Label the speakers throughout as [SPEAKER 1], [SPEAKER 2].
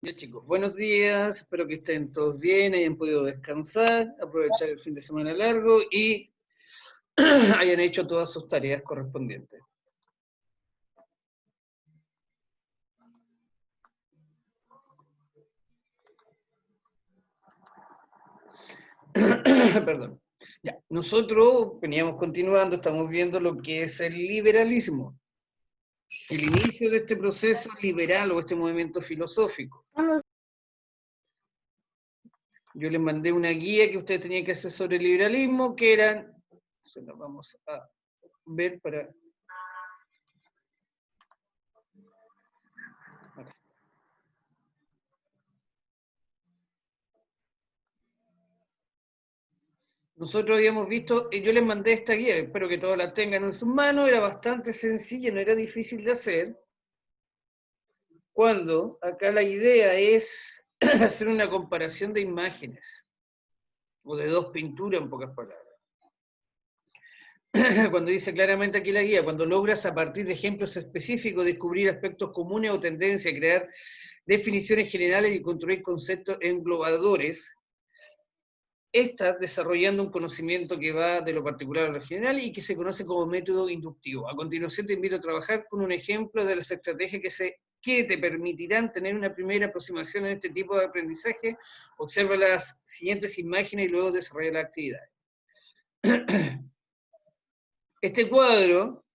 [SPEAKER 1] Ya chicos, buenos días, espero que estén todos bien, hayan podido descansar, aprovechar el fin de semana largo y hayan hecho todas sus tareas correspondientes. Perdón. Ya, nosotros veníamos continuando, estamos viendo lo que es el liberalismo, el inicio de este proceso liberal o este movimiento filosófico. Yo les mandé una guía que ustedes tenían que hacer sobre el liberalismo, que eran, se lo vamos a ver para... Nosotros habíamos visto, yo les mandé esta guía, espero que todos la tengan en sus manos, era bastante sencilla, no era difícil de hacer, cuando acá la idea es hacer una comparación de imágenes, o de dos pinturas en pocas palabras. Cuando dice claramente aquí la guía, cuando logras a partir de ejemplos específicos descubrir aspectos comunes o tendencias, crear definiciones generales y construir conceptos englobadores, estás desarrollando un conocimiento que va de lo particular a lo general y que se conoce como método inductivo. A continuación te invito a trabajar con un ejemplo de las estrategias que te permitirán tener una primera aproximación en este tipo de aprendizaje. Observa las siguientes imágenes y luego desarrolla la actividad. Este cuadro,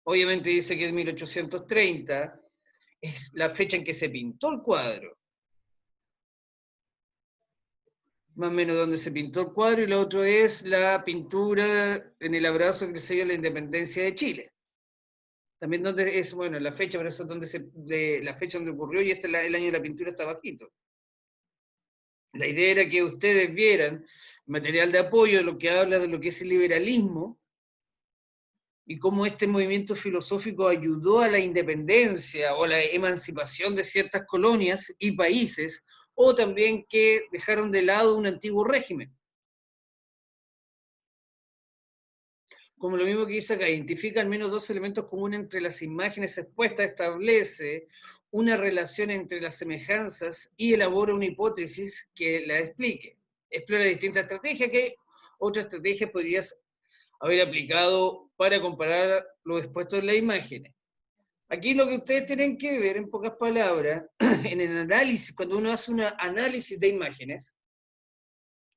[SPEAKER 1] obviamente dice que es 1830, es la fecha en que se pintó el cuadro. Más o menos donde se pintó el cuadro, y lo otro es la pintura en el abrazo que se dio a la independencia de Chile. También donde es, bueno, la fecha, por eso es donde la fecha donde ocurrió, y este el año de la pintura está bajito. La idea era que ustedes vieran material de apoyo de lo que habla de lo que es el liberalismo y cómo este movimiento filosófico ayudó a la independencia o la emancipación de ciertas colonias y países, o también que dejaron de lado un antiguo régimen. Como lo mismo que dice acá, identifica al menos dos elementos comunes entre las imágenes expuestas, establece una relación entre las semejanzas y elabora una hipótesis que la explique. Explora distintas estrategias que otras estrategias podrías haber aplicado para comparar lo expuesto en las imágenes. Aquí lo que ustedes tienen que ver, en pocas palabras, en el análisis, cuando uno hace un análisis de imágenes,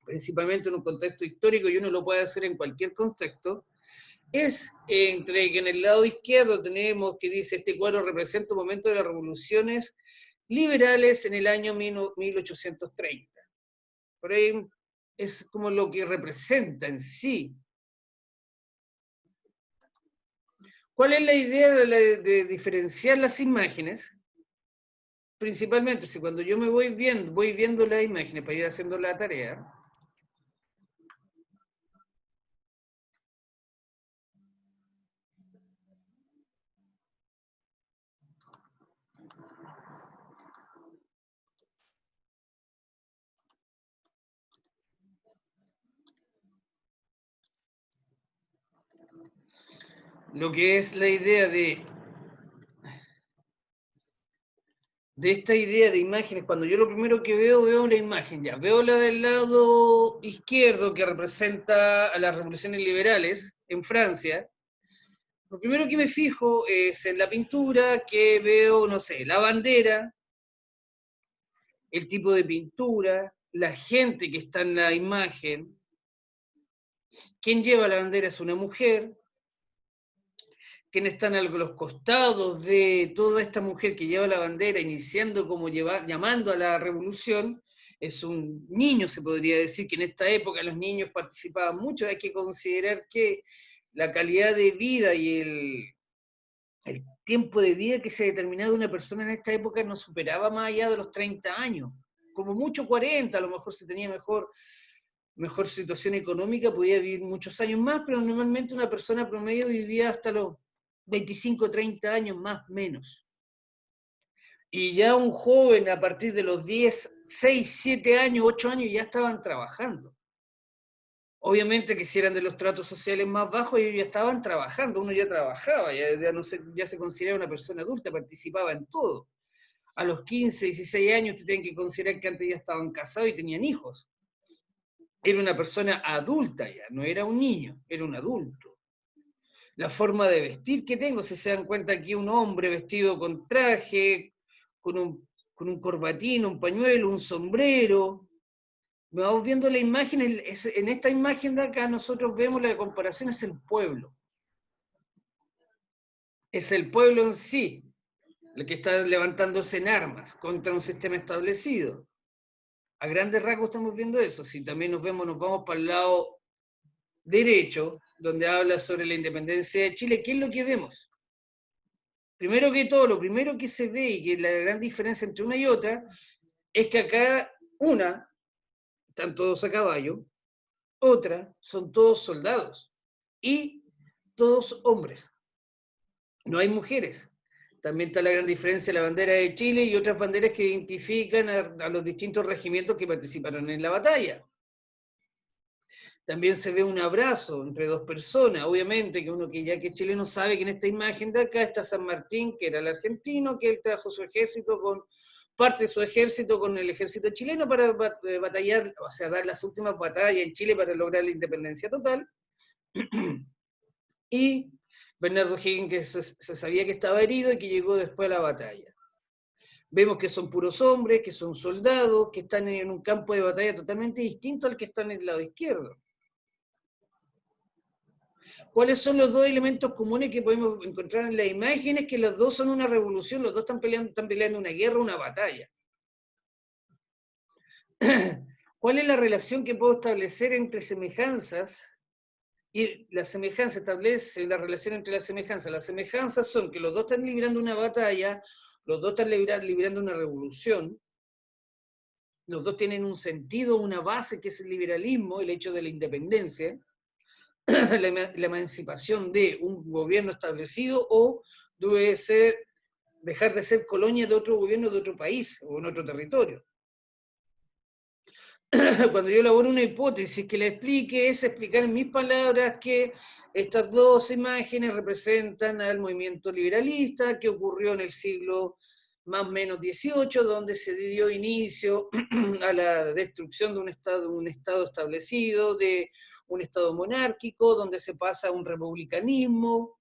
[SPEAKER 1] principalmente en un contexto histórico, y uno lo puede hacer en cualquier contexto, es entre que en el lado izquierdo tenemos que dice este cuadro representa un momento de las revoluciones liberales en el año 1830. Por ahí es como lo que representa en sí. ¿Cuál es la idea de diferenciar las imágenes? Principalmente, si cuando yo me voy viendo las imágenes para ir haciendo la tarea, lo que es la idea de esta idea de imágenes, cuando yo lo primero que veo una imagen, ya, veo la del lado izquierdo que representa a las revoluciones liberales en Francia, lo primero que me fijo es en la pintura, que veo, no sé, la bandera, el tipo de pintura, la gente que está en la imagen, quien lleva la bandera es una mujer, quienes están a los costados de toda esta mujer que lleva la bandera, iniciando como llamando a la revolución, es un niño, se podría decir, que en esta época los niños participaban mucho. Hay que considerar que la calidad de vida y el tiempo de vida que se determinaba de una persona en esta época no superaba más allá de los 30 años, como mucho 40, a lo mejor se tenía mejor situación económica, podía vivir muchos años más, pero normalmente una persona promedio vivía hasta los 25, 30 años más menos. Y ya un joven a partir de los 10, 6, 7 años, 8 años ya estaban trabajando. Obviamente que si eran de los tratos sociales más bajos, ellos ya estaban trabajando, uno ya trabajaba, ya se consideraba una persona adulta, participaba en todo. a los 15, 16 años, ustedes tienen que considerar que antes ya estaban casados y tenían hijos. Era una persona adulta ya, no era un niño, era un adulto. La forma de vestir que tengo, si se dan cuenta aquí un hombre vestido con traje, con un corbatín, un pañuelo, un sombrero. Vamos viendo la imagen, en esta imagen de acá nosotros vemos la comparación, es el pueblo. Es el pueblo en sí, el que está levantándose en armas contra un sistema establecido. A grandes rasgos estamos viendo eso. Si también nos vamos para el lado derecho, donde habla sobre la independencia de Chile, ¿qué es lo que vemos? Primero que todo, lo primero que se ve y que es la gran diferencia entre una y otra, es que acá están todos a caballo, otra son todos soldados y todos hombres. No hay mujeres. También está la gran diferencia de la bandera de Chile y otras banderas que identifican a los distintos regimientos que participaron en la batalla. También se ve un abrazo entre dos personas, obviamente, que uno que ya que es chileno sabe que en esta imagen de acá está San Martín, que era el argentino, que él trajo su ejército parte de su ejército con el ejército chileno para batallar, o sea, dar las últimas batallas en Chile para lograr la independencia total. Y Bernardo O'Higgins, que se sabía que estaba herido y que llegó después a la batalla. Vemos que son puros hombres, que son soldados, que están en un campo de batalla totalmente distinto al que están en el lado izquierdo. ¿Cuáles son los dos elementos comunes que podemos encontrar en las imágenes? Que los dos son una revolución, los dos están peleando una guerra, una batalla. ¿Cuál es la relación que puedo establecer entre semejanzas? Y la semejanza establece la relación entre las semejanzas. Las semejanzas son que los dos están librando una batalla, los dos están librando una revolución, los dos tienen un sentido, una base que es el liberalismo, el hecho de la independencia, la emancipación de un gobierno establecido o debe dejar de ser colonia de otro gobierno de otro país o en otro territorio. Cuando yo elaboro una hipótesis que la explique, es explicar en mis palabras que estas dos imágenes representan al movimiento liberalista que ocurrió en el siglo más o menos 18, donde se dio inicio a la destrucción de un estado establecido, de un estado monárquico, donde se pasa a un republicanismo,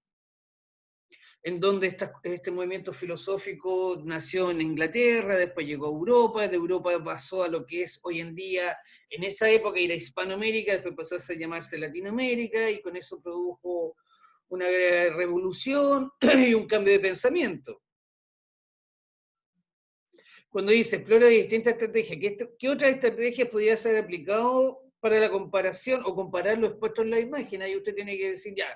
[SPEAKER 1] en donde este movimiento filosófico nació en Inglaterra, después llegó a Europa, de Europa pasó a lo que es hoy en día, en esa época era Hispanoamérica, después pasó a llamarse Latinoamérica, y con eso produjo una revolución y un cambio de pensamiento. Cuando dice explora distintas estrategias, ¿qué otras estrategias podría ser aplicado para la comparación o comparar lo expuesto en la imagen? Ahí usted tiene que decir, ya,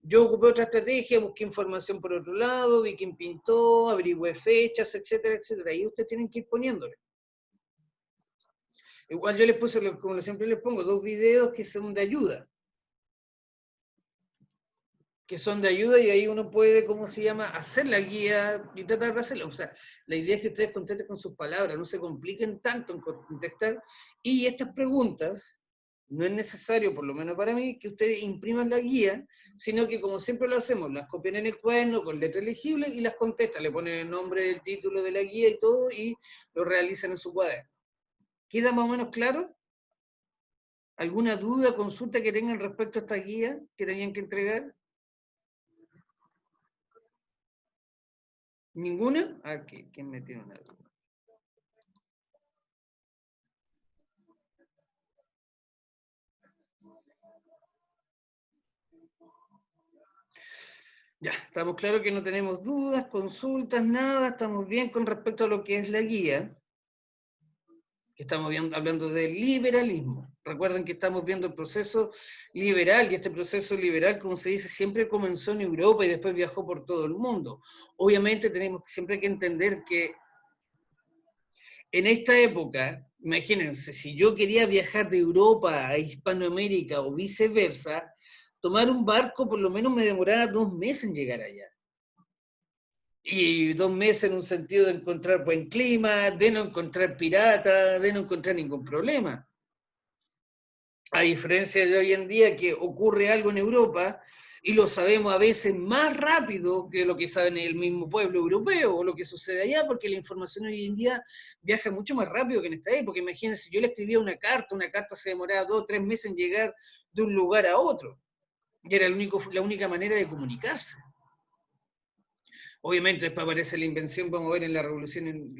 [SPEAKER 1] yo ocupé otra estrategia, busqué información por otro lado, vi quién pintó, averigüé fechas, etcétera, etcétera. Ahí ustedes tienen que ir poniéndole. Igual yo les puse, como siempre les pongo, 2 videos que son de ayuda. Y ahí uno puede, ¿cómo se llama?, hacer la guía y tratar de hacerlo. O sea, la idea es que ustedes contesten con sus palabras, no se compliquen tanto en contestar. Y estas preguntas, no es necesario, por lo menos para mí, que ustedes impriman la guía, sino que como siempre lo hacemos, las copian en el cuaderno con letra legible y las contestan, le ponen el nombre del título de la guía y todo, y lo realizan en su cuaderno. ¿Queda más o menos claro? ¿Alguna duda, consulta que tengan respecto a esta guía que tenían que entregar? ¿Ninguna? Ah, ¿quién me tiene una duda? Ya, estamos claros que no tenemos dudas, consultas, nada, estamos bien con respecto a lo que es la guía, que estamos hablando del liberalismo. Recuerden que estamos viendo el proceso liberal, y este proceso liberal, como se dice, siempre comenzó en Europa y después viajó por todo el mundo. Obviamente tenemos siempre que entender que en esta época, imagínense, si yo quería viajar de Europa a Hispanoamérica o viceversa, tomar un barco por lo menos me demoraba 2 meses en llegar allá. Y 2 meses en un sentido de encontrar buen clima, de no encontrar piratas, de no encontrar ningún problema. A diferencia de hoy en día que ocurre algo en Europa y lo sabemos a veces más rápido que lo que saben el mismo pueblo europeo o lo que sucede allá, porque la información hoy en día viaja mucho más rápido que en esta época. Imagínense, yo le escribía una carta se demoraba 2 o 3 meses en llegar de un lugar a otro, y era la única manera de comunicarse. Obviamente después aparece la invención, vamos a ver en la revolución,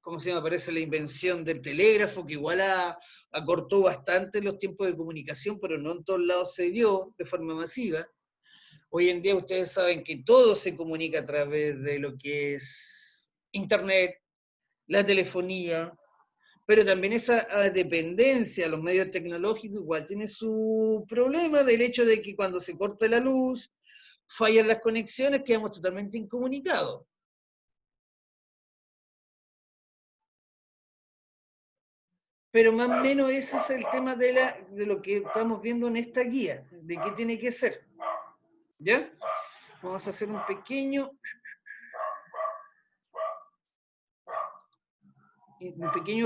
[SPEAKER 1] ¿cómo se llama? Aparece la invención del telégrafo, que igual acortó bastante los tiempos de comunicación, pero no en todos lados se dio de forma masiva. Hoy en día ustedes saben que todo se comunica a través de lo que es Internet, la telefonía, pero también esa dependencia a los medios tecnológicos igual tiene su problema del hecho de que cuando se corta la luz, fallan las conexiones, quedamos totalmente incomunicados. Pero más o menos ese es el tema de lo que estamos viendo en esta guía, de qué tiene que ser. ¿Ya? Vamos a hacer un pequeño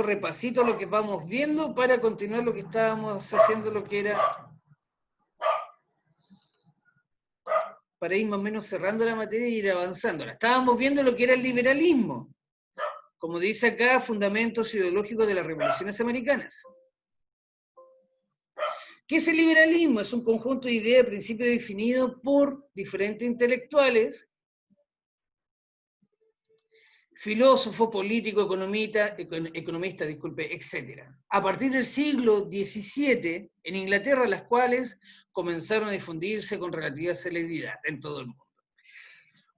[SPEAKER 1] repasito a lo que vamos viendo para continuar lo que estábamos haciendo, lo que era, para ir más o menos cerrando la materia y ir avanzando. Ahora, estábamos viendo lo que era el liberalismo, como dice acá, fundamentos ideológicos de las revoluciones americanas. ¿Qué es el liberalismo? Es un conjunto de ideas y principios definidos por diferentes intelectuales, filósofo, político, economista, disculpe, etc. A partir del siglo XVII, en Inglaterra, las cuales comenzaron a difundirse con relativa celeridad en todo el mundo.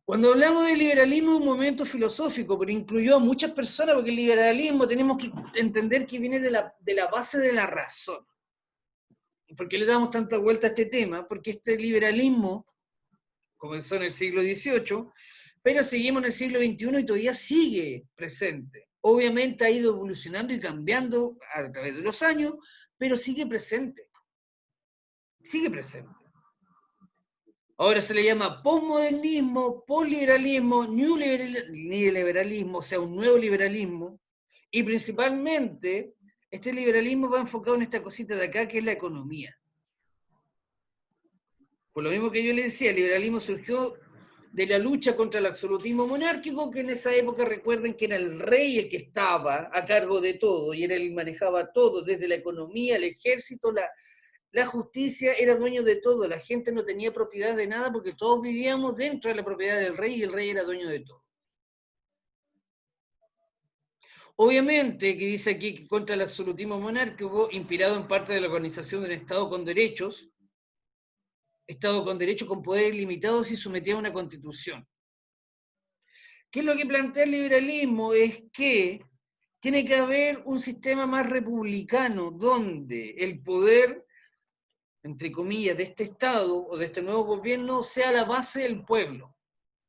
[SPEAKER 1] Cuando hablamos de liberalismo, es un momento filosófico, pero incluyó a muchas personas, porque el liberalismo tenemos que entender que viene de la base de la razón. ¿Por qué le damos tanta vuelta a este tema? Porque este liberalismo comenzó en el siglo XVIII, pero seguimos en el siglo XXI y todavía sigue presente. Obviamente ha ido evolucionando y cambiando a través de los años, pero sigue presente. Sigue presente. Ahora se le llama postmodernismo, posliberalismo, neoliberalismo, o sea, un nuevo liberalismo, y principalmente este liberalismo va enfocado en esta cosita de acá, que es la economía. Por lo mismo que yo le decía, el liberalismo surgió de la lucha contra el absolutismo monárquico, que en esa época recuerden que era el rey el que estaba a cargo de todo, y era el que manejaba todo, desde la economía, el ejército, la justicia, era dueño de todo, la gente no tenía propiedad de nada porque todos vivíamos dentro de la propiedad del rey y el rey era dueño de todo. Obviamente, que dice aquí que contra el absolutismo monárquico, inspirado en parte de la organización del Estado con derechos con poderes limitados y sometido a una constitución. ¿Qué es lo que plantea el liberalismo? Es que tiene que haber un sistema más republicano donde el poder, entre comillas, de este Estado o de este nuevo gobierno sea la base del pueblo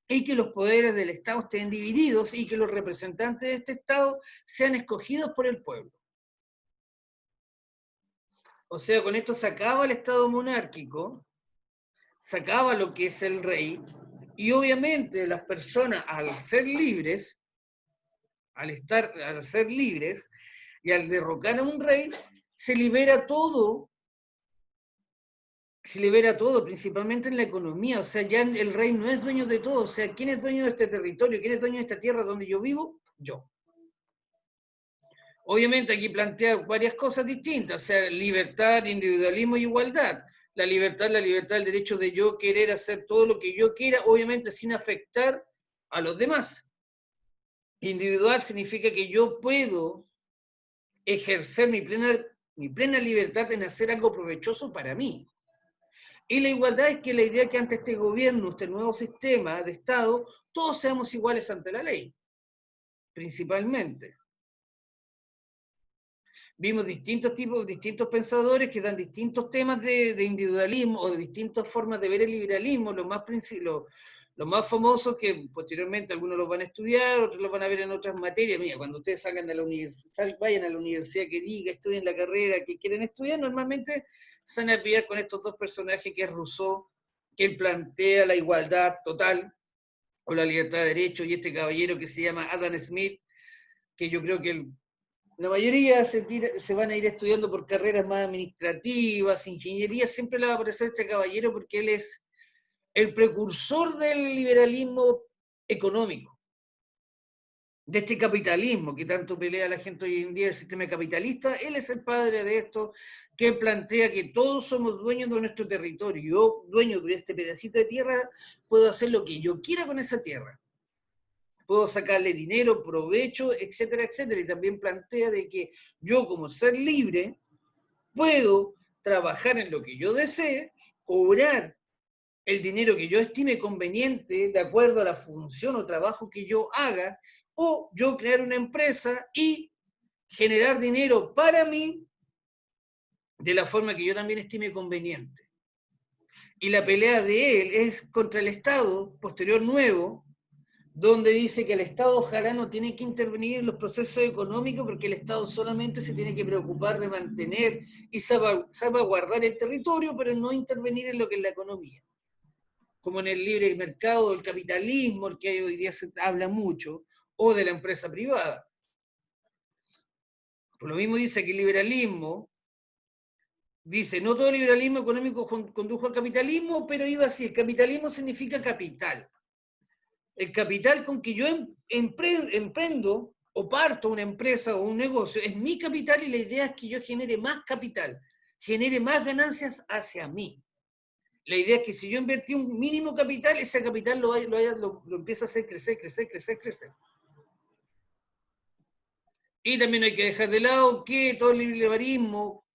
[SPEAKER 1] y que los poderes del Estado estén divididos y que los representantes de este Estado sean escogidos por el pueblo. O sea, con esto se acaba el Estado monárquico, se acaba lo que es el rey, y obviamente las personas, al ser libres, al ser libres y al derrocar a un rey, se libera todo, principalmente en la economía. O sea, ya el rey no es dueño de todo. O sea, ¿quién es dueño de este territorio? ¿Quién es dueño de esta tierra donde yo vivo? Yo. Obviamente aquí plantea varias cosas distintas, o sea, libertad, individualismo y igualdad. La libertad, el derecho de yo querer hacer todo lo que yo quiera, obviamente sin afectar a los demás. Individual significa que yo puedo ejercer mi plena libertad en hacer algo provechoso para mí. Y la igualdad es que la idea que ante este gobierno, este nuevo sistema de Estado, todos seamos iguales ante la ley, principalmente. Vimos distintos tipos, distintos pensadores que dan distintos temas de individualismo o de distintas formas de ver el liberalismo, los más famosos que posteriormente algunos los van a estudiar, otros los van a ver en otras materias. Mira, cuando ustedes salgan de la universidad, vayan a la universidad que diga, estudien la carrera que quieren estudiar, normalmente se van a pillar con estos dos personajes que es Rousseau, que él plantea la igualdad total o la libertad de derecho, y este caballero que se llama Adam Smith, que yo creo que La mayoría se van a ir estudiando por carreras más administrativas, ingeniería, siempre le va a aparecer este caballero porque él es el precursor del liberalismo económico, de este capitalismo que tanto pelea la gente hoy en día, el sistema capitalista. Él es el padre de esto, que plantea que todos somos dueños de nuestro territorio. Yo, dueño de este pedacito de tierra, puedo hacer lo que yo quiera con esa tierra. Puedo sacarle dinero, provecho, etcétera, etcétera. Y también plantea de que yo, como ser libre, puedo trabajar en lo que yo desee, cobrar el dinero que yo estime conveniente de acuerdo a la función o trabajo que yo haga, o yo crear una empresa y generar dinero para mí de la forma que yo también estime conveniente. Y la pelea de él es contra el Estado posterior nuevo, donde dice que el Estado ojalá no tiene que intervenir en los procesos económicos porque el Estado solamente se tiene que preocupar de mantener y salvaguardar el territorio, pero no intervenir en lo que es la economía. Como en el libre mercado, el capitalismo, el que hoy día se habla mucho, o de la empresa privada. Por lo mismo dice que el liberalismo, dice, no todo liberalismo económico condujo al capitalismo, pero iba así, el capitalismo significa capital. El capital con que yo emprendo o parto una empresa o un negocio es mi capital y la idea es que yo genere más capital, genere más ganancias hacia mí. La idea es que si yo invertí un mínimo capital, ese capital lo empieza a hacer crecer, crecer, crecer, crecer. Y también hay que dejar de lado que todo el liberalismo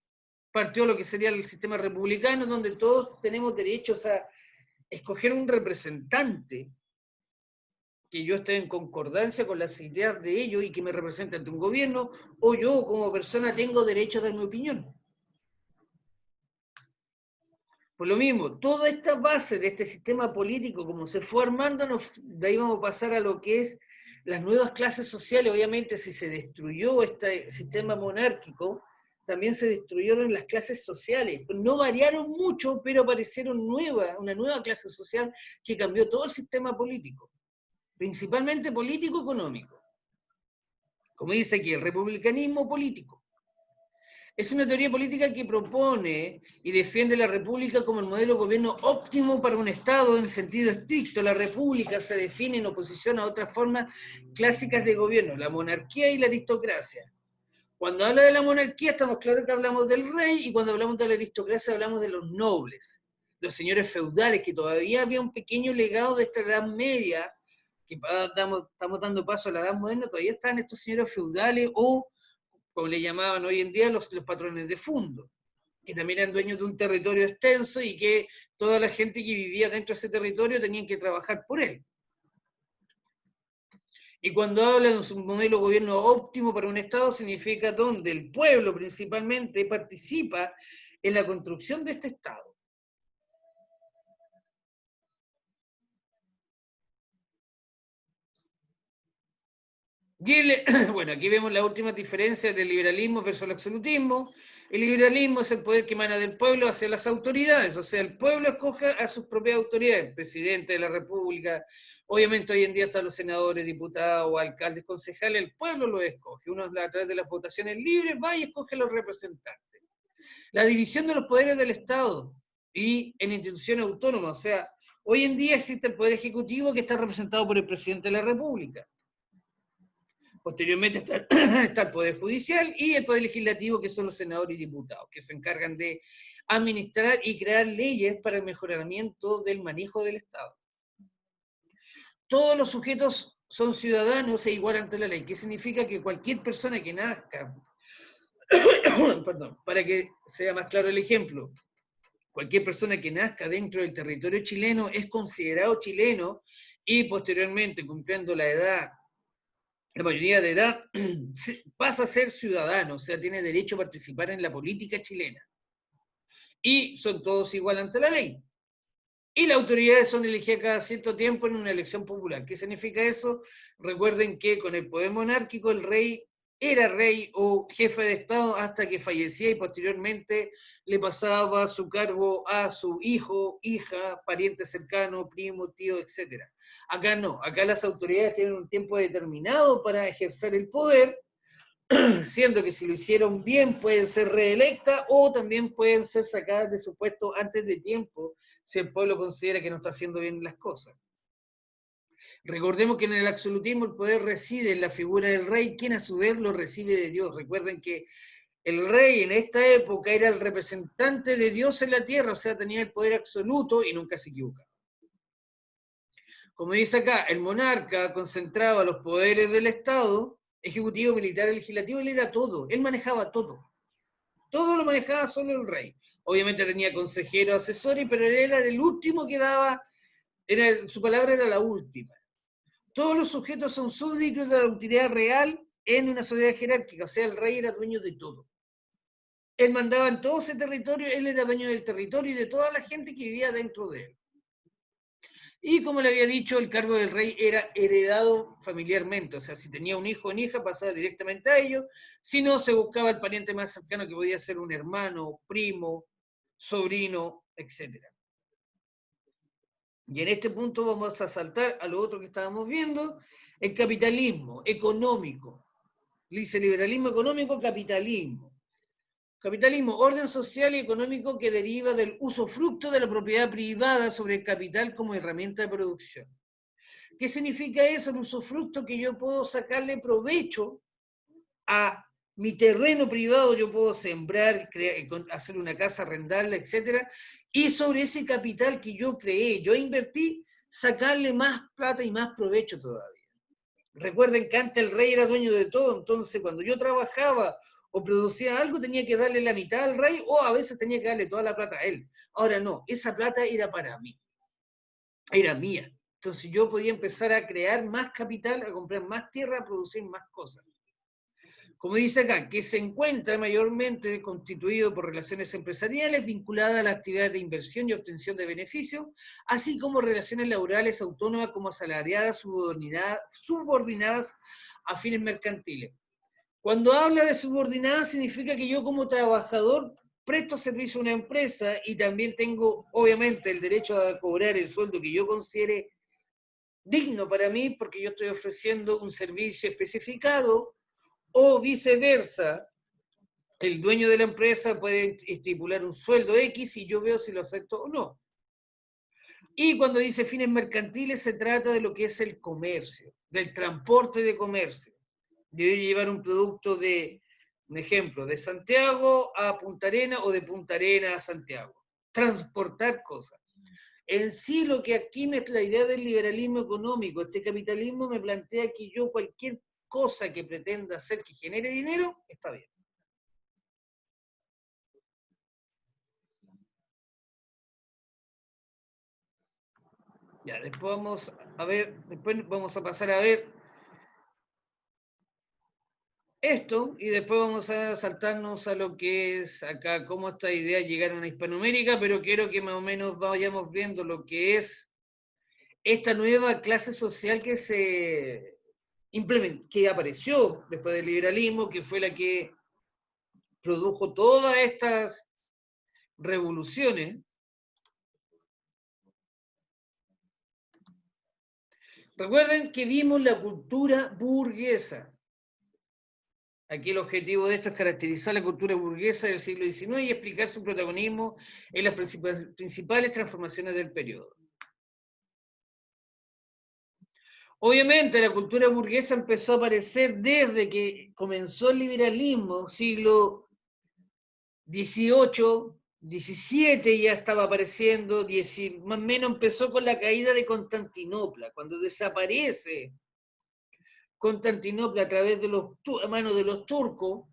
[SPEAKER 1] partió lo que sería el sistema republicano, donde todos tenemos derechos a escoger un representante que yo esté en concordancia con las ideas de ellos y que me represente ante un gobierno, o yo como persona tengo derecho a dar mi opinión. Por lo mismo, toda esta base de este sistema político, como se fue armando, de ahí vamos a pasar a lo que es las nuevas clases sociales. Obviamente, si se destruyó este sistema monárquico, también se destruyeron las clases sociales. No variaron mucho, pero aparecieron una nueva clase social que cambió todo el sistema político, principalmente político-económico. Como dice aquí, el republicanismo político. Es una teoría política que propone y defiende la república como el modelo de gobierno óptimo para un Estado en sentido estricto. La república se define en oposición a otras formas clásicas de gobierno, la monarquía y la aristocracia. Cuando habla de la monarquía estamos claros que hablamos del rey y cuando hablamos de la aristocracia hablamos de los nobles, los señores feudales, que todavía había un pequeño legado de esta edad media, que estamos dando paso a la edad moderna, todavía están estos señores feudales o como le llamaban hoy en día los patrones de fondo, que también eran dueños de un territorio extenso y que toda la gente que vivía dentro de ese territorio tenían que trabajar por él. Y cuando hablan de un modelo de gobierno óptimo para un Estado, significa donde el pueblo principalmente participa en la construcción de este Estado. Y bueno, aquí vemos las últimas diferencias del liberalismo versus el absolutismo. El liberalismo es el poder que emana del pueblo hacia las autoridades, o sea, el pueblo escoge a sus propias autoridades, el presidente de la República, obviamente hoy en día están los senadores, diputados, alcaldes, concejales, el pueblo los escoge, uno a través de las votaciones libres va y escoge a los representantes. La división de los poderes del Estado y en instituciones autónomas, o sea, hoy en día existe el poder ejecutivo que está representado por el presidente de la República. Posteriormente está, está el Poder Judicial y el Poder Legislativo, que son los senadores y diputados, que se encargan de administrar y crear leyes para el mejoramiento del manejo del Estado. Todos los sujetos son ciudadanos e igual ante la ley, que significa que cualquier persona que nazca, perdón, para que sea más claro el ejemplo, cualquier persona que nazca dentro del territorio chileno es considerado chileno y posteriormente, cumpliendo la edad, la mayoría de edad, pasa a ser ciudadano, o sea, tiene derecho a participar en la política chilena. Y son todos igual ante la ley. Y las autoridades son elegidas cada cierto tiempo en una elección popular. ¿Qué significa eso? Recuerden que con el poder monárquico el rey era rey o jefe de Estado hasta que fallecía y posteriormente le pasaba su cargo a su hijo, hija, pariente cercano, primo, tío, etc. Acá no, acá las autoridades tienen un tiempo determinado para ejercer el poder siendo que si lo hicieron bien pueden ser reelectas o también pueden ser sacadas de su puesto antes de tiempo si el pueblo considera que no está haciendo bien las cosas. Recordemos que en el absolutismo el poder reside en la figura del rey, quien a su vez lo recibe de Dios. Recuerden que el rey en esta época era el representante de Dios en la tierra, o sea, tenía el poder absoluto y nunca se equivocaba. Como dice acá, el monarca concentraba los poderes del Estado, ejecutivo, militar, legislativo, él era todo, él manejaba todo. Todo lo manejaba solo el rey. Obviamente tenía consejeros, asesores, pero él era el último que daba, su palabra era la última. Todos los sujetos son súbditos de la autoridad real en una sociedad jerárquica, o sea, el rey era dueño de todo. Él mandaba en todo ese territorio, él era dueño del territorio y de toda la gente que vivía dentro de él. Y como le había dicho, el cargo del rey era heredado familiarmente, o sea, si tenía un hijo o una hija pasaba directamente a ellos, si no, se buscaba el pariente más cercano que podía ser un hermano, primo, sobrino, etc. Y en este punto vamos a saltar a lo otro que estábamos viendo, el capitalismo económico. Dice liberalismo económico, capitalismo. Capitalismo, orden social y económico que deriva del usufructo de la propiedad privada sobre el capital como herramienta de producción. ¿Qué significa eso? El usufructo que yo puedo sacarle provecho a mi terreno privado, yo puedo sembrar, hacer una casa, arrendarla, etcétera, y sobre ese capital que yo creé, yo invertí, sacarle más plata y más provecho todavía. Recuerden que antes el rey era dueño de todo, entonces cuando yo trabajaba o producía algo tenía que darle la mitad al rey o a veces tenía que darle toda la plata a él. Ahora no, esa plata era para mí, era mía. Entonces yo podía empezar a crear más capital, a comprar más tierra, a producir más cosas. Como dice acá, que se encuentra mayormente constituido por relaciones empresariales vinculadas a la actividad de inversión y obtención de beneficios, así como relaciones laborales autónomas como asalariadas, subordinadas a fines mercantiles. Cuando habla de subordinadas significa que yo como trabajador presto servicio a una empresa y también tengo, obviamente, el derecho a cobrar el sueldo que yo considere digno para mí porque yo estoy ofreciendo un servicio especificado o viceversa, el dueño de la empresa puede estipular un sueldo X y yo veo si lo acepto o no. Y cuando dice fines mercantiles se trata de lo que es el comercio, del transporte de comercio. De llevar un producto de, un ejemplo, de Santiago a Punta Arena o de Punta Arena a Santiago. Transportar cosas. En sí lo que aquí me es la idea del liberalismo económico, este capitalismo me plantea que yo cualquier cosa que pretenda hacer que genere dinero, está bien. Ya, después vamos a ver, después vamos a pasar a ver esto y después vamos a saltarnos a lo que es acá, cómo estas ideas llegaron a Hispanoamérica, pero quiero que más o menos vayamos viendo lo que es esta nueva clase social que se implementó, que apareció después del liberalismo, que fue la que produjo todas estas revoluciones. Recuerden que vimos la cultura burguesa. Aquí el objetivo de esto es caracterizar la cultura burguesa del siglo XIX y explicar su protagonismo en las principales transformaciones del periodo. Obviamente la cultura burguesa empezó a aparecer desde que comenzó el liberalismo, siglo XVIII, XVII ya estaba apareciendo, más o menos empezó con la caída de Constantinopla, cuando desaparece Constantinopla a través de a manos de los turcos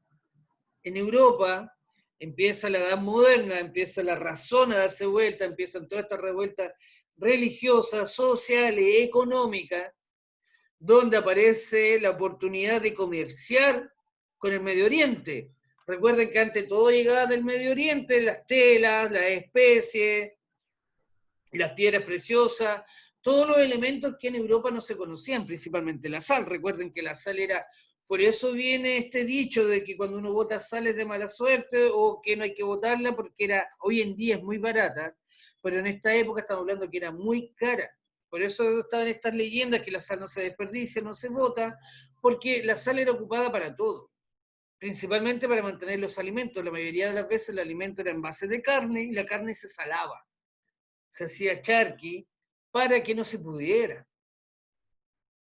[SPEAKER 1] en Europa, empieza la Edad Moderna, empieza la razón a darse vuelta, empiezan todas estas revueltas religiosas, sociales, económicas, donde aparece la oportunidad de comerciar con el Medio Oriente. Recuerden que antes todo llegaba del Medio Oriente, las telas, las especies, las piedras preciosas, todos los elementos que en Europa no se conocían, principalmente la sal. Recuerden que la sal era, por eso viene este dicho de que cuando uno bota sal es de mala suerte o que no hay que botarla porque hoy en día es muy barata, pero en esta época estamos hablando que era muy cara. Por eso estaban estas leyendas que la sal no se desperdicia, no se bota, porque la sal era ocupada para todo. principalmente para mantener los alimentos. La mayoría de las veces el alimento era en base de carne y la carne se salaba, se hacía charqui para que no se pudiera.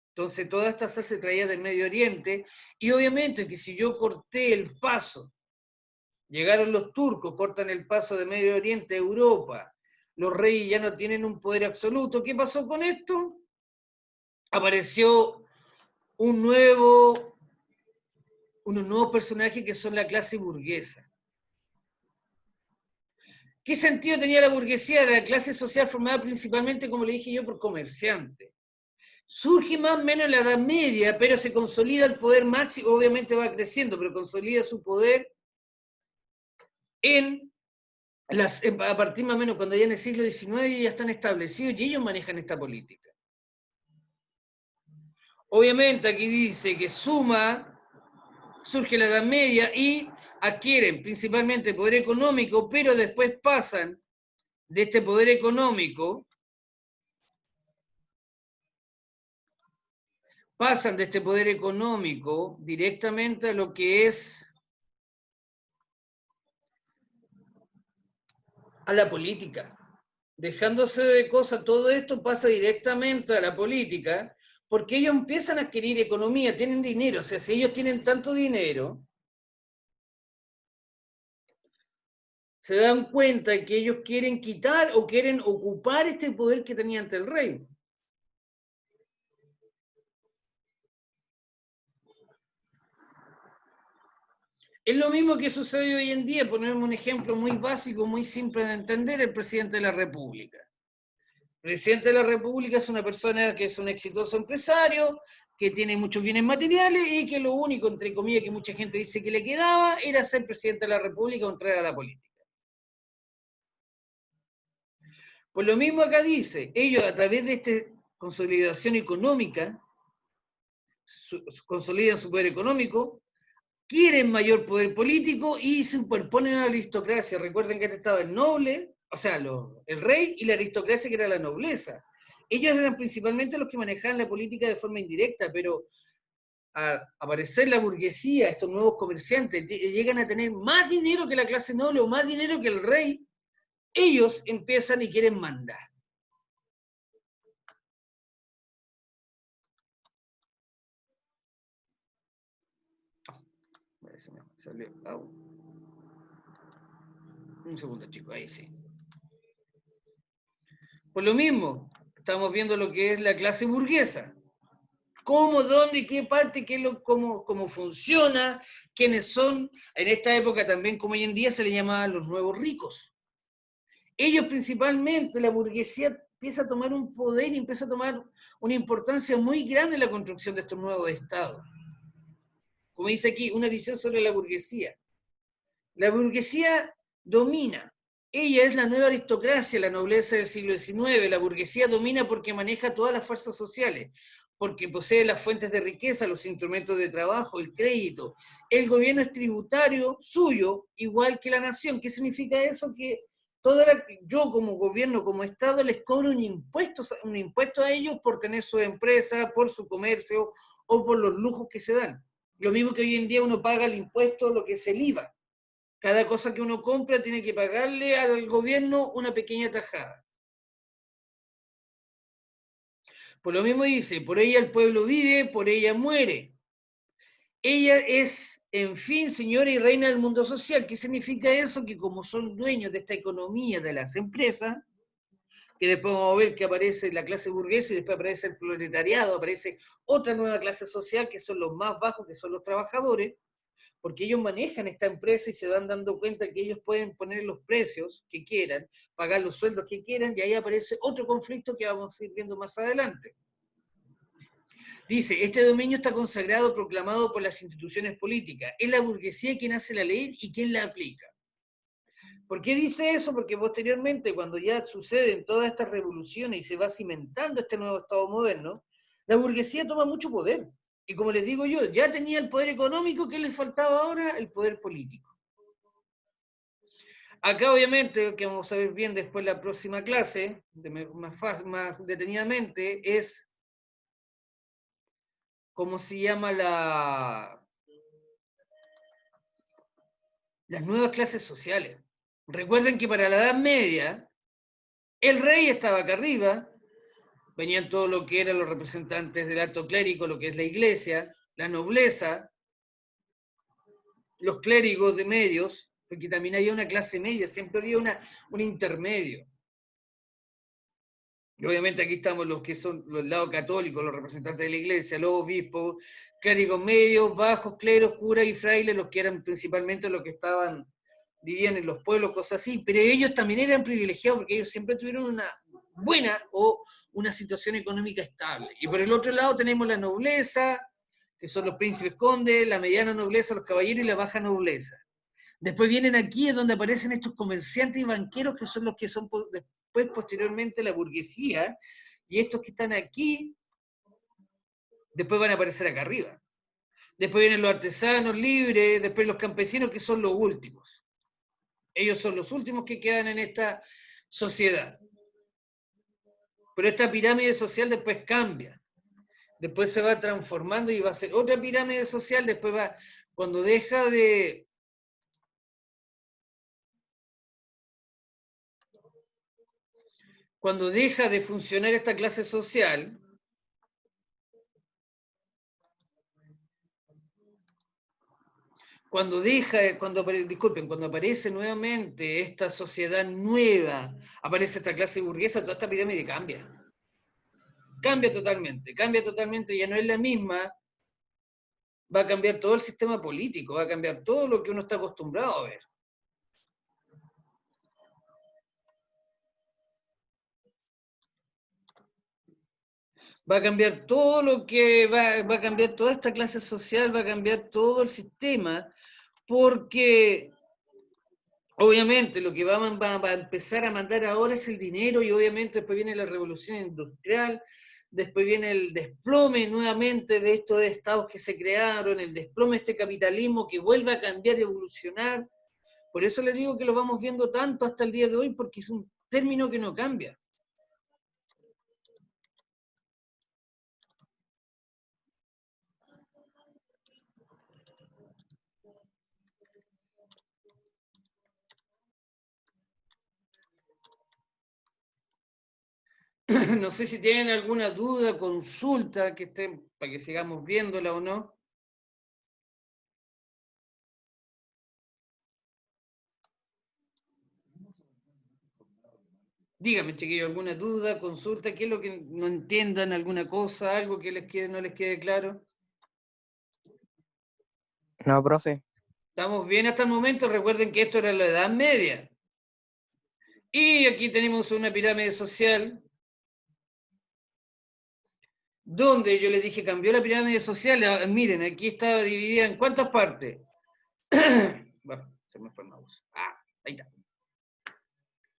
[SPEAKER 1] Entonces toda esta sal se traía del Medio Oriente y obviamente que si yo corté el paso, llegaron los turcos, cortan el paso de Medio Oriente a Europa, los reyes ya no tienen un poder absoluto. ¿Qué pasó con esto? Apareció unos nuevos personajes que son la clase burguesa. ¿Qué sentido tenía la burguesía? Era la clase social formada principalmente, como le dije yo, por comerciantes. Surge más o menos en la Edad Media, pero se consolida el poder máximo, obviamente va creciendo, pero consolida su poder a partir más o menos cuando ya en el siglo XIX ya están establecidos y ellos manejan esta política. Obviamente aquí dice que surge la Edad Media y adquieren principalmente poder económico, pero después pasan de este poder económico, directamente a lo que es a la política. Dejándose de cosas, todo esto pasa directamente a la política, porque ellos empiezan a adquirir economía, tienen dinero, o sea, si ellos tienen tanto dinero, se dan cuenta que ellos quieren quitar o quieren ocupar este poder que tenía ante el rey. Es lo mismo que sucede hoy en día, ponemos un ejemplo muy básico, muy simple de entender, el presidente de la República. El presidente de la República es una persona que es un exitoso empresario, que tiene muchos bienes materiales y que lo único, entre comillas, que mucha gente dice que le quedaba era ser presidente de la República o entrar a la política. Pues lo mismo acá dice, ellos a través de esta consolidación económica, consolidan su poder económico, quieren mayor poder político y se superponen a la aristocracia. Recuerden que estaba el noble, o sea, el rey y la aristocracia que era la nobleza. Ellos eran principalmente los que manejaban la política de forma indirecta, pero al aparecer la burguesía, estos nuevos comerciantes, llegan a tener más dinero que la clase noble o más dinero que el rey, ellos empiezan y quieren mandar. Un segundo, chicos, ahí sí. Por lo mismo, estamos viendo lo que es la clase burguesa. Cómo, dónde, qué parte, cómo funciona, quiénes son. En esta época también, como hoy en día, se le llamaban los nuevos ricos. Ellos principalmente, la burguesía empieza a tomar un poder y empieza a tomar una importancia muy grande en la construcción de estos nuevos estados. Como dice aquí, una visión sobre la burguesía. La burguesía domina. Ella es la nueva aristocracia, la nobleza del siglo XIX. La burguesía domina porque maneja todas las fuerzas sociales, porque posee las fuentes de riqueza, los instrumentos de trabajo, el crédito. El gobierno es tributario suyo, igual que la nación. ¿Qué significa eso? Que yo como gobierno, como Estado, les cobro un impuesto a ellos por tener su empresa, por su comercio o por los lujos que se dan. Lo mismo que hoy en día uno paga el impuesto, lo que es el IVA. Cada cosa que uno compra tiene que pagarle al gobierno una pequeña tajada. Por lo mismo dice, por ella el pueblo vive, por ella muere. Ella es, en fin, señora y reina del mundo social. ¿Qué significa eso? Que como son dueños de esta economía de las empresas, que después vamos a ver que aparece la clase burguesa y después aparece el proletariado, aparece otra nueva clase social que son los más bajos, que son los trabajadores, porque ellos manejan esta empresa y se van dando cuenta que ellos pueden poner los precios que quieran, pagar los sueldos que quieran, y ahí aparece otro conflicto que vamos a ir viendo más adelante. Dice, este dominio está consagrado, proclamado por las instituciones políticas. Es la burguesía quien hace la ley y quien la aplica. ¿Por qué dice eso? Porque posteriormente, cuando ya suceden todas estas revoluciones y se va cimentando este nuevo Estado moderno, la burguesía toma mucho poder. Y como les digo yo, ya tenía el poder económico, ¿qué les faltaba ahora? El poder político. Acá obviamente, que vamos a ver bien después la próxima clase, más detenidamente, es cómo se llama las nuevas clases sociales. Recuerden que para la Edad Media, el rey estaba acá arriba, venían todo lo que eran los representantes del alto clérigo, lo que es la iglesia, la nobleza, los clérigos de medios, porque también había una clase media, siempre había un intermedio. Y obviamente aquí estamos los que son los lados católicos, los representantes de la iglesia, los obispos, clérigos medios, bajos, cleros, curas y frailes, los que eran principalmente los que vivían en los pueblos, cosas así, pero ellos también eran privilegiados porque ellos siempre tuvieron una buena o una situación económica estable. Y por el otro lado tenemos la nobleza, que son los príncipes condes, la mediana nobleza, los caballeros y la baja nobleza. Después vienen aquí, es donde aparecen estos comerciantes y banqueros, que son los que son después, posteriormente, la burguesía, y estos que están aquí, después van a aparecer acá arriba. Después vienen los artesanos libres, después los campesinos, que son los últimos. Ellos son los últimos que quedan en esta sociedad. Pero esta pirámide social después cambia. Después se va transformando y va a ser otra pirámide social, después va, cuando deja de funcionar esta clase social, cuando aparece nuevamente esta sociedad nueva, aparece esta clase burguesa, toda esta pirámide cambia. Cambia totalmente, ya no es la misma, va a cambiar todo el sistema político, va a cambiar todo lo que uno está acostumbrado a ver. Va a cambiar todo lo que, va a cambiar toda esta clase social, va a cambiar todo el sistema, porque obviamente lo que va a empezar a mandar ahora es el dinero y obviamente después viene la revolución industrial, después viene el desplome nuevamente de estos estados que se crearon, el desplome de este capitalismo que vuelve a cambiar y evolucionar. Por eso les digo que lo vamos viendo tanto hasta el día de hoy, porque es un término que no cambia. No sé si tienen alguna duda, consulta, que estén, para que sigamos viéndola o no. Dígame, chiquillos, alguna duda, consulta, qué es lo que no entiendan, alguna cosa, algo que no les quede claro.
[SPEAKER 2] No, profe.
[SPEAKER 1] Estamos bien hasta el momento, recuerden que esto era la Edad Media. Y aquí tenemos una pirámide social, donde yo les dije, cambió la pirámide social, miren, aquí estaba dividida en ¿cuántas partes? Bueno, se me fue el mouse. Ahí está.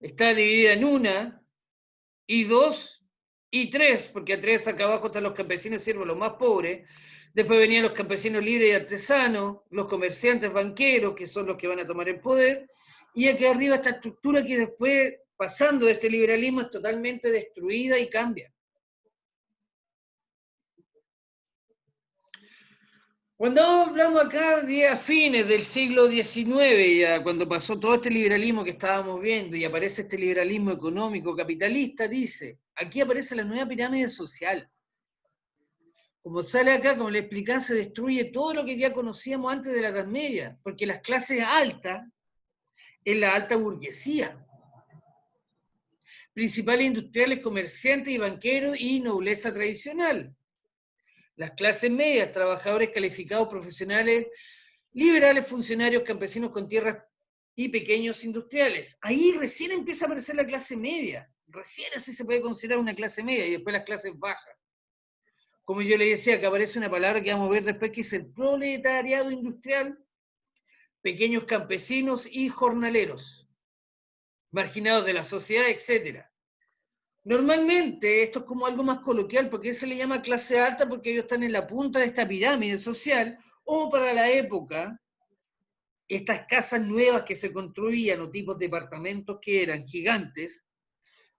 [SPEAKER 1] Está dividida en 1, y 2, y 3, porque a 3 acá abajo están los campesinos y siervos, los más pobres. Después venían los campesinos libres y artesanos, los comerciantes banqueros, que son los que van a tomar el poder, y aquí arriba esta estructura que después, pasando de este liberalismo, es totalmente destruida y cambia. Cuando hablamos acá de a fines del siglo XIX, ya cuando pasó todo este liberalismo que estábamos viendo y aparece este liberalismo económico capitalista, dice, aquí aparece la nueva pirámide social. Como sale acá, como le explicaba, se destruye todo lo que ya conocíamos antes de la Edad Media, porque las clases altas es la alta burguesía, principales industriales, comerciantes y banqueros y nobleza tradicional. Las clases medias, trabajadores calificados, profesionales, liberales, funcionarios, campesinos con tierras y pequeños industriales. Ahí recién empieza a aparecer la clase media, recién así se puede considerar una clase media, y después las clases bajas. Como yo le decía, que aparece una palabra que vamos a ver después, que es el proletariado industrial, pequeños campesinos y jornaleros, marginados de la sociedad, etc. Normalmente esto es como algo más coloquial, porque se le llama clase alta porque ellos están en la punta de esta pirámide social, o para la época, estas casas nuevas que se construían o tipos de departamentos que eran gigantes,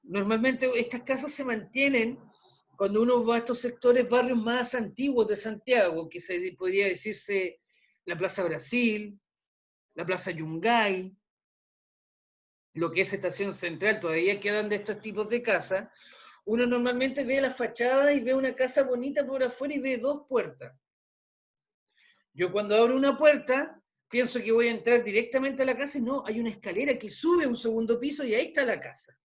[SPEAKER 1] normalmente estas casas se mantienen cuando uno va a estos sectores, barrios más antiguos de Santiago, que se podría decirse la Plaza Brasil, la Plaza Yungay, lo que es Estación Central, todavía quedan de estos tipos de casas, uno normalmente ve la fachada y ve una casa bonita por afuera y ve dos puertas. Yo cuando abro una puerta, pienso que voy a entrar directamente a la casa y no, hay una escalera que sube a un segundo piso y ahí está la casa.